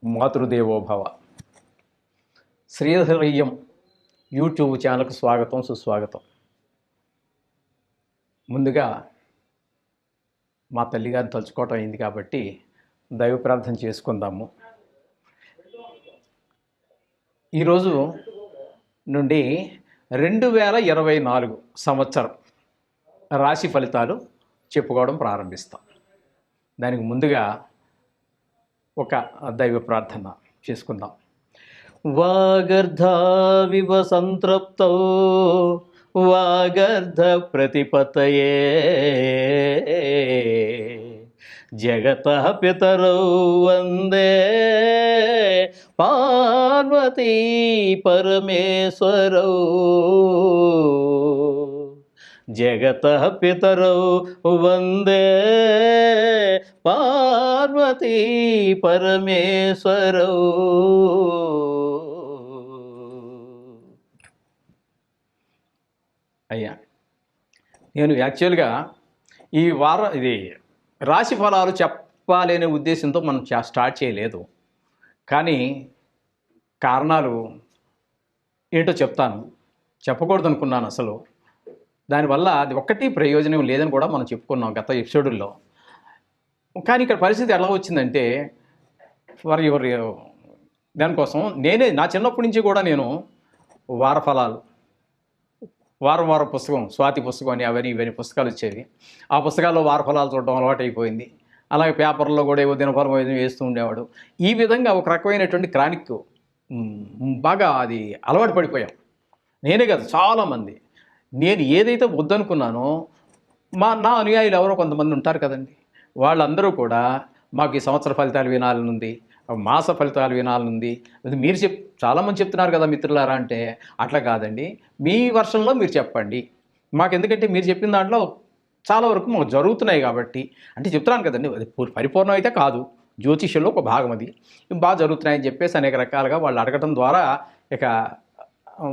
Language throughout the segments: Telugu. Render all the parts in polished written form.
మాతృదేవోభవ. శ్రీధరయ్యం యూట్యూబ్ ఛానల్కు స్వాగతం, సుస్వాగతం. ముందుగా మా తల్లిగారిని తలుచుకోవటం అయింది కాబట్టి దైవ ప్రార్థన చేసుకుందాము. ఈరోజు నుండి 2024 సంవత్సరం రాశి ఫలితాలు చెప్పుకోవడం ప్రారంభిస్తాం. దానికి ముందుగా ఒక దైవ ప్రార్థన చేసుకుందాం. వాగర్ధావివ సంతృప్తౌ వాగర్ధ ప్రతిపతయే జగతః పితరౌ వందే పార్వతీ పరమేశ్వరౌ జగతః పితరౌ వందే పార్వతీ పరమేశ్వరౌ. అయ్యా, నేను యాక్చువల్గా ఈ వారం ఇది రాశి ఫలాలు చెప్పాలనే ఉద్దేశంతో మనం స్టార్ట్ చేయలేదు, కానీ కారణాలు ఏంటో చెప్తాను. చెప్పకూడదు అనుకున్నాను అసలు. దానివల్ల అది ఒక్కటి ప్రయోజనం లేదని కూడా మనం చెప్పుకున్నాం గత ఎపిసోడుల్లో. కానీ ఇక్కడ పరిస్థితి ఎలా వచ్చిందంటే, ఫర్ యువర్ దానికోసం నా చిన్నప్పటి నుంచి కూడా నేను వార ఫలాలు, వారం పుస్తకం, స్వాతి పుస్తకం అని అవన్నీ ఇవన్నీ పుస్తకాలు వచ్చేవి. ఆ పుస్తకాల్లో వార ఫలాలు చూడడం అలవాటు అయిపోయింది. అలాగే పేపర్లో కూడా ఏవో దినఫలం ఏదో వేస్తూ ఉండేవాడు. ఈ విధంగా ఒక రకమైనటువంటి క్రానిక్ బాగా అది అలవాటు పడిపోయాం. నేనే కాదు, చాలామంది. నేను ఏదైతే వద్దనుకున్నానో నా అనుయాయులు ఎవరో కొంతమంది ఉంటారు కదండి, వాళ్ళందరూ కూడా మాకు ఈ సంవత్సర ఫలితాలు వినాలనుంది, మాస ఫలితాలు వినాలనుంది. మీరు చాలామంది చెప్తున్నారు కదా మిత్రులారా అంటే, అట్లా కాదండి, మీ వర్షంలో మీరు చెప్పండి మాకు. ఎందుకంటే మీరు చెప్పిన దాంట్లో చాలా వరకు మాకు జరుగుతున్నాయి కాబట్టి అంటే చెప్తున్నాను కదండి. అది పరిపూర్ణం అయితే కాదు, జ్యోతిష్యంలో ఒక భాగం. అది బాగా జరుగుతున్నాయని చెప్పేసి అనేక రకాలుగా వాళ్ళు అడగటం ద్వారా ఇక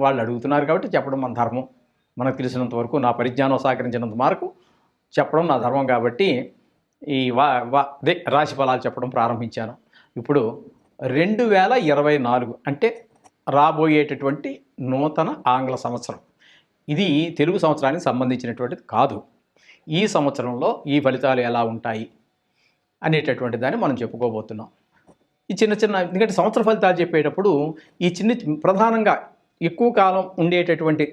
వాళ్ళు అడుగుతున్నారు కాబట్టి చెప్పడం మన ధర్మం. మనకు తెలిసినంత వరకు, నా పరిజ్ఞానం సహకరించినంత వరకు చెప్పడం నా ధర్మం కాబట్టి ఈ రాశి ఫలాలు చెప్పడం ప్రారంభించాను. ఇప్పుడు 2024 అంటే రాబోయేటటువంటి నూతన ఆంగ్ల సంవత్సరం. ఇది తెలుగు సంవత్సరానికి సంబంధించినటువంటిది కాదు. ఈ సంవత్సరంలో ఈ ఫలితాలు ఎలా ఉంటాయి అనేటటువంటి దాన్ని మనం చెప్పుకోబోతున్నాం. ఈ చిన్న ఎందుకంటే సంవత్సర ఫలితాలు చెప్పేటప్పుడు ఈ ప్రధానంగా ఎక్కువ కాలం ఉండేటటువంటి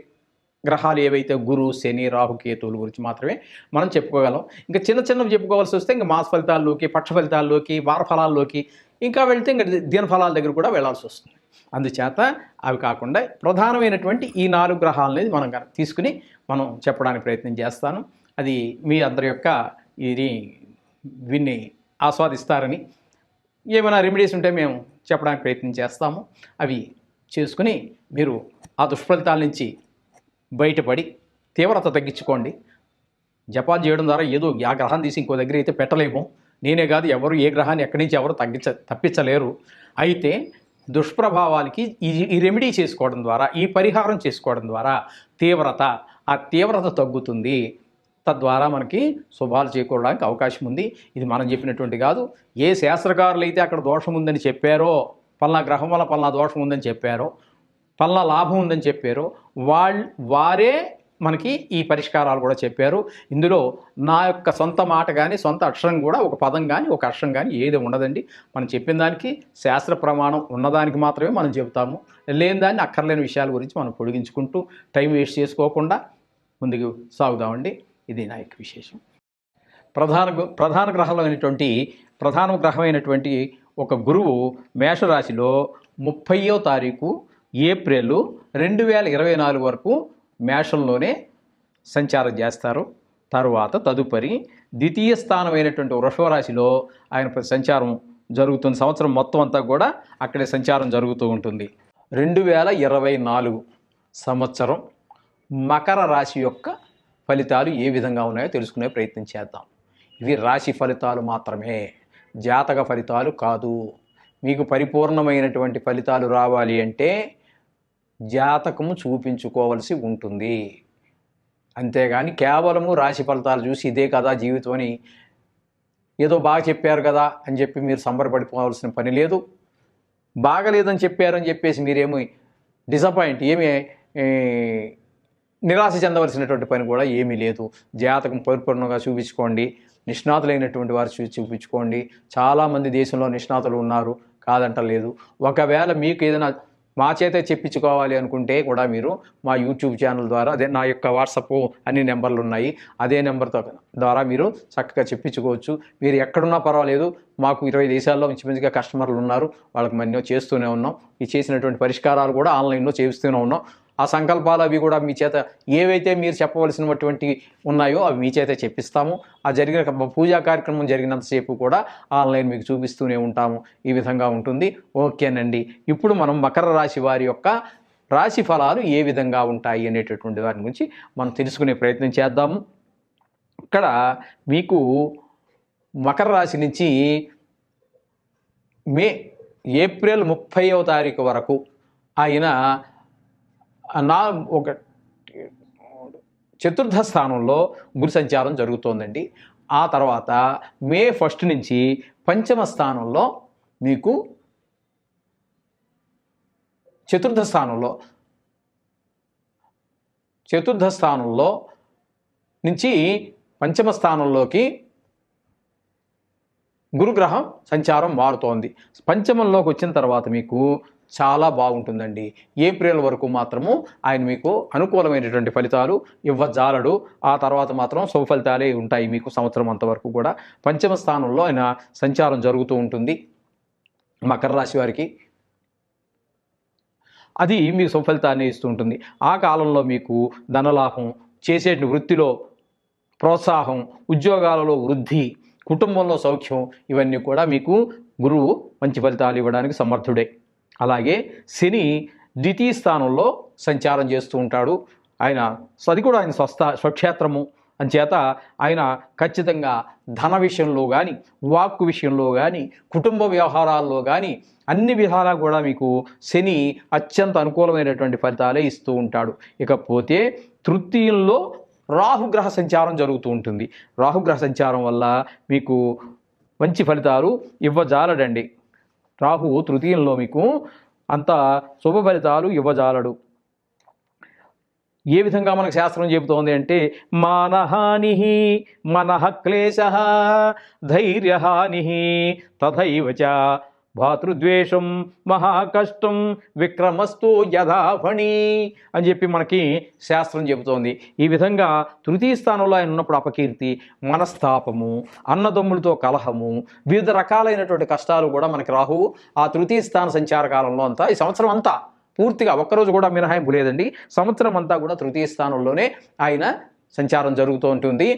గ్రహాలు ఏవైతే గురు, శని, రాహు, కేతువుల గురించి మాత్రమే మనం చెప్పుకోగలం. ఇంకా చిన్నవి చెప్పుకోవాల్సి వస్తే ఇంకా మాస ఫలితాల్లోకి, పక్ష ఫలితాల్లోకి, వార ఫలాల్లోకి ఇంకా వెళ్తే ఇంకా దిన ఫలాల దగ్గర కూడా వెళ్ళాల్సి వస్తుంది. అందుచేత అవి కాకుండా ప్రధానమైనటువంటి ఈ 4 గ్రహాలనేది మనం తీసుకుని మనం చెప్పడానికి ప్రయత్నం చేస్తాను. అది మీ అందరి యొక్క విన్ని ఆస్వాదిస్తారని, ఏమైనా రెమెడీస్ ఉంటే మేము చెప్పడానికి ప్రయత్నం చేస్తాము. అవి చేసుకుని మీరు ఆ దుష్ఫలితాల నుంచి బయటపడి తీవ్రత తగ్గించుకోండి. జపాలు చేయడం ద్వారా ఏదో ఆ గ్రహాన్ని తీసి ఇంకో దగ్గర అయితే పెట్టలేము. నేనే కాదు, ఎవరు ఏ గ్రహాన్ని ఎక్కడి నుంచి ఎవరు తప్పించలేరు. అయితే దుష్ప్రభావాలకి ఈ రెమెడీ చేసుకోవడం ద్వారా, ఈ పరిహారం చేసుకోవడం ద్వారా ఆ తీవ్రత తగ్గుతుంది. తద్వారా మనకి శుభాలు చేకూరడానికి అవకాశం ఉంది. ఇది మనం చెప్పినటువంటి కాదు. ఏ శాస్త్రకారులు అయితే అక్కడ దోషం ఉందని చెప్పారో, పలానా గ్రహం వల్ల పలానా దోషం ఉందని చెప్పారో, పలానా లాభం ఉందని చెప్పారో, వారే మనకి ఈ పరిష్కారాలు కూడా చెప్పారు. ఇందులో నా యొక్క సొంత మాట కానీ, సొంత అక్షరం కూడా, ఒక పదం కానీ, ఒక అక్షరం కానీ ఏది ఉండదండి. మనం చెప్పిన దానికి శాస్త్ర ప్రమాణం ఉన్నదానికి మాత్రమే మనం చెబుతాము. లేని దాన్ని, అక్కర్లేని విషయాల గురించి మనం పొడిగించుకుంటూ టైం వేస్ట్ చేసుకోకుండా ముందుకు సాగుదామండి. ఇది నా యొక్క విశేషం. ప్రధాన గ్రహమైనటువంటి ఒక గురువు మేషరాశిలో 30వ తారీఖు ఏప్రిల్ 2024 వరకు మేషంలోనే సంచారం చేస్తారు. తదుపరి ద్వితీయ స్థానమైనటువంటి వృషభ రాశిలో ఆయన సంచారం జరుగుతుంది. సంవత్సరం మొత్తం అంతా కూడా అక్కడే సంచారం జరుగుతూ ఉంటుంది. 2024 సంవత్సరం మకర రాశి యొక్క ఫలితాలు ఏ విధంగా ఉన్నాయో తెలుసుకునే ప్రయత్నం చేద్దాం. ఇవి రాశి ఫలితాలు మాత్రమే, జాతక ఫలితాలు కాదు. మీకు పరిపూర్ణమైనటువంటి ఫలితాలు రావాలి అంటే జాతకము చూపించుకోవాల్సి ఉంటుంది. అంతేగాని కేవలము రాశి ఫలితాలు చూసి ఇదే కదా జీవితం అని ఏదో బాగా చెప్పారు కదా అని చెప్పి మీరు సంబరపడిపోవాల్సిన పని లేదు. బాగలేదని చెప్పారని చెప్పేసి మీరేమో డిసప్పాయింట్ ఏమి నిరాశ చెందవలసినటువంటి పని కూడా ఏమీ లేదు. జాతకం పరిపూర్ణంగా చూపించుకోండి, నిష్ణాతులైనటువంటి వారు చూపించుకోండి. చాలామంది దేశంలో నిష్ణాతులు ఉన్నారు, కాదంటలేదు. ఒకవేళ మీకు ఏదైనా మా చేతే చెప్పించుకోవాలి అనుకుంటే కూడా మీరు మా యూట్యూబ్ ఛానల్ ద్వారా, అదే నా యొక్క వాట్సాప్ అన్ని నెంబర్లు ఉన్నాయి, అదే నెంబర్తో ద్వారా మీరు చక్కగా చెప్పించుకోవచ్చు. మీరు ఎక్కడున్నా పర్వాలేదు, మాకు 20 దేశాల్లో మంచిగా కస్టమర్లు ఉన్నారు, వాళ్ళకి మనం చేస్తూనే ఉన్నాం. ఈ చేసినటువంటి పరిష్కారాలు కూడా ఆన్లైన్లో చేస్తూనే ఉన్నాం. ఆ సంకల్పాలు అవి కూడా మీ చేత ఏవైతే మీరు చెప్పవలసినటువంటి ఉన్నాయో అవి మీ చేత చెప్పిస్తాము. ఆ జరిగిన పూజా కార్యక్రమం జరిగినంతసేపు కూడా ఆన్లైన్ మీకు చూపిస్తూనే ఉంటాము. ఈ విధంగా ఉంటుంది. ఓకేనండి. ఇప్పుడు మనం మకర రాశి వారి యొక్క రాశి ఫలాలు ఏ విధంగా ఉంటాయి అనేటటువంటి దాని గురించి మనం తెలుసుకునే ప్రయత్నం చేద్దాము. ఇక్కడ మీకు మకర రాశి నుంచి ఏప్రిల్ 30వ తారీఖు వరకు ఆయన ఒక చతుర్థ స్థానంలో గురు సంచారం జరుగుతోందండి. ఆ తర్వాత మే 1 నుంచి పంచమ స్థానంలో మీకు చతుర్థ స్థానంలో నుంచి పంచమ స్థానంలోకి గురుగ్రహం సంచారం మారుతోంది. పంచమంలోకి వచ్చిన తర్వాత మీకు చాలా బాగుంటుందండి. ఏప్రిల్ వరకు మాత్రము ఆయన మీకు అనుకూలమైనటువంటి ఫలితాలు ఇవ్వజాలడు. ఆ తర్వాత మాత్రం శుభ ఫలితాలే ఉంటాయి మీకు సంవత్సరం అంతవరకు కూడా. పంచమ స్థానంలో ఆయన సంచారం జరుగుతూ ఉంటుంది మకర రాశి వారికి. అది మీకు శుభ ఫలితాన్ని ఇస్తూ ఉంటుంది. ఆ కాలంలో మీకు ధనలాభం, చేసే వృత్తిలో ప్రోత్సాహం, ఉద్యోగాలలో వృద్ధి, కుటుంబంలో సౌఖ్యం, ఇవన్నీ కూడా మీకు గురువు మంచి ఫలితాలు ఇవ్వడానికి సమర్థుడే. అలాగే శని ద్వితీయ స్థానంలో సంచారం చేస్తూ ఉంటాడు. అది కూడా ఆయన స్వక్షేత్రము అంచేత ఆయన ఖచ్చితంగా ధన విషయంలో కానీ, వాక్కు విషయంలో కానీ, కుటుంబ వ్యవహారాల్లో కానీ అన్ని విధాలా కూడా మీకు శని అత్యంత అనుకూలమైనటువంటి ఫలితాలే ఇస్తూ ఉంటాడు. ఇకపోతే తృతీయంలో రాహుగ్రహ సంచారం జరుగుతూ ఉంటుంది. రాహుగ్రహ సంచారం వల్ల మీకు మంచి ఫలితాలు ఇవ్వజాలడండి. రాహువు తృతీయంలో మీకు అంత శుభ ఫలితాలు ఇవ్వజాలడు. ఏ విధంగా మనకు శాస్త్రం చెబుతోంది అంటే, మానహాని మనః క్లేశ ధైర్యహాని తథైవ చ భాతృద్వేషం మహాకష్టం విక్రమస్తు యథాఫణి అని చెప్పి మనకి శాస్త్రం చెబుతోంది. ఈ విధంగా తృతీయ స్థానంలో ఆయన ఉన్నప్పుడు అపకీర్తి, మనస్తాపము, అన్నదమ్ములతో కలహము, వివిధ రకాలైనటువంటి కష్టాలు కూడా మనకి రాహువు ఆ తృతీయ స్థాన సంచార కాలంలో అంతా, ఈ సంవత్సరం అంతా పూర్తిగా ఒక్కరోజు కూడా మినహాయింపు లేదండి. సంవత్సరం అంతా కూడా తృతీయ స్థానంలోనే ఆయన సంచారం జరుగుతూ ఉంటుంది.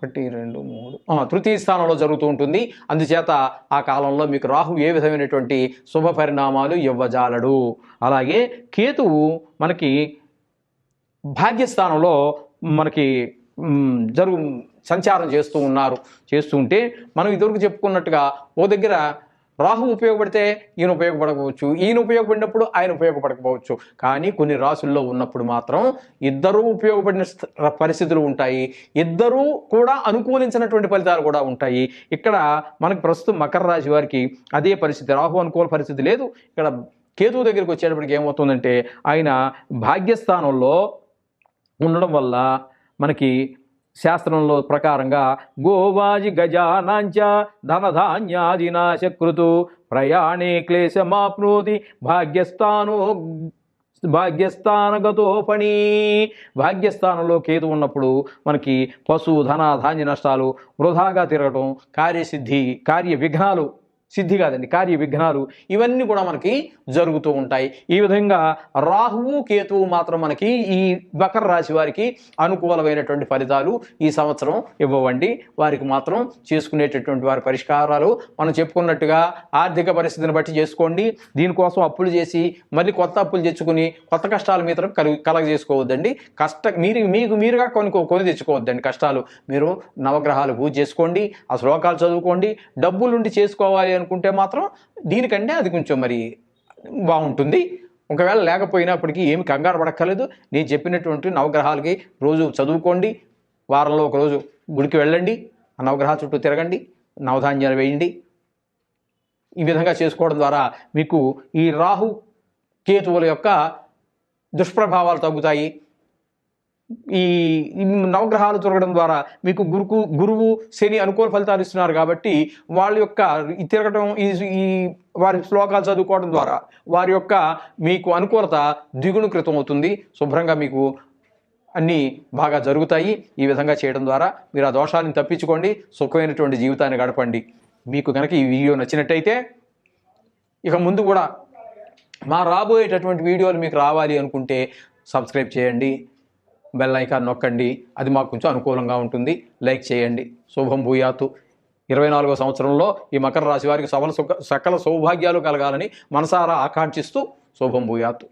1, 2, 3 తృతీయ స్థానంలో జరుగుతూ ఉంటుంది. అందుచేత ఆ కాలంలో మీకు రాహు ఏ విధమైనటువంటి శుభ పరిణామాలు ఇవ్వజాలడు. అలాగే కేతువు మనకి భాగ్యస్థానంలో మనకి సంచారం చేస్తూ ఉంటే మనం ఇదివరకు చెప్పుకున్నట్టుగా ఓ దగ్గర రాహు ఉపయోగపడితే ఈయన ఉపయోగపడకపోవచ్చు, ఈయన ఉపయోగపడినప్పుడు ఆయన ఉపయోగపడకపోవచ్చు. కానీ కొన్ని రాసుల్లో ఉన్నప్పుడు మాత్రం ఇద్దరూ ఉపయోగపడిన పరిస్థితులు ఉంటాయి, ఇద్దరూ కూడా అనుకూలించినటువంటి ఫలితాలు కూడా ఉంటాయి. ఇక్కడ మనకు ప్రస్తుతం మకర రాశి వారికి అదే పరిస్థితి, రాహు అనుకూల పరిస్థితి లేదు. ఇక్కడ కేతువు దగ్గరికి వచ్చేటప్పటికి ఏమవుతుందంటే ఆయన భాగ్యస్థానంలో ఉండడం వల్ల మనకి శాస్త్రంలో ప్రకారంగా గోవాజి గజానాంచ ధనధాన్యాదినాశకృతు ప్రయాణే క్లేశమాప్నోతి భాగ్యస్థానగతోపణి. భాగ్యస్థానంలో కేతు ఉన్నప్పుడు మనకి పశు ధన ధాన్య నష్టాలు, వృధాగా తిరగటం, కార్య విఘ్నాలు, సిద్ధి కాదండి కార్య విఘ్నాలు, ఇవన్నీ కూడా మనకి జరుగుతూ ఉంటాయి. ఈ విధంగా రాహువు కేతువు మాత్రం మనకి ఈ మకర రాశి వారికి అనుకూలమైనటువంటి ఫలితాలు ఈ సంవత్సరం ఇవ్వవండి. వారికి మాత్రం చేసుకునేటటువంటి వారి పరిష్కారాలు మనం చెప్పుకున్నట్టుగా ఆర్థిక పరిస్థితిని బట్టి చేసుకోండి. దీనికోసం అప్పులు చేసి మళ్ళీ కొత్త అప్పులు తెచ్చుకుని కొత్త కష్టాలు మాత్రం కలగజేసుకోవద్దండి. మీరుగా కొని తెచ్చుకోవద్దండి కష్టాలు. మీరు నవగ్రహాలు పూజ చేసుకోండి, ఆ శ్లోకాలు చదువుకోండి. డబ్బులుండి చేసుకోవాలి అనుకుంటే మాత్రం దీనికంటే అది కొంచెం మరి బాగుంటుంది. ఒకవేళ లేకపోయినప్పటికీ ఏమి కంగారు పడక్కర్లేదు. నేను చెప్పినటువంటి నవగ్రహాలకి రోజు చదువుకోండి, వారంలో ఒకరోజు గుడికి వెళ్ళండి, ఆ నవగ్రహాల చుట్టూ తిరగండి, నవధాన్యాలు వేయండి. ఈ విధంగా చేసుకోవడం ద్వారా మీకు ఈ రాహు కేతువుల యొక్క దుష్ప్రభావాలు తగ్గుతాయి. ఈ నవగ్రహాలు తిరగడం ద్వారా మీకు గురువు శని అనుకూల ఫలితాలు ఇస్తున్నారు కాబట్టి వాళ్ళ యొక్క తిరగడం ఈ వారి శ్లోకాలు చదువుకోవడం ద్వారా వారి యొక్క మీకు అనుకూలత ద్విగుణీకృతం అవుతుంది. శుభ్రంగా మీకు అన్నీ బాగా జరుగుతాయి. ఈ విధంగా చేయడం ద్వారా మీరు ఆ దోషాలను తప్పించుకోండి, సుఖమైనటువంటి జీవితాన్ని గడపండి. మీకు కనుక ఈ వీడియో నచ్చినట్టయితే ఇక ముందు కూడా మా రాబోయేటటువంటి వీడియోలు మీకు రావాలి అనుకుంటే సబ్స్క్రైబ్ చేయండి, బెల్ ఐకాన్ నొక్కండి, అది మాకు కొంచెం అనుకూలంగా ఉంటుంది. లైక్ చేయండి. శుభం భూయాతు. 24వ సంవత్సరంలో ఈ మకర రాశి వారికి సకల సౌభాగ్యాలు కలగాలని మనసారా ఆకాంక్షిస్తూ శుభం భూయాతు.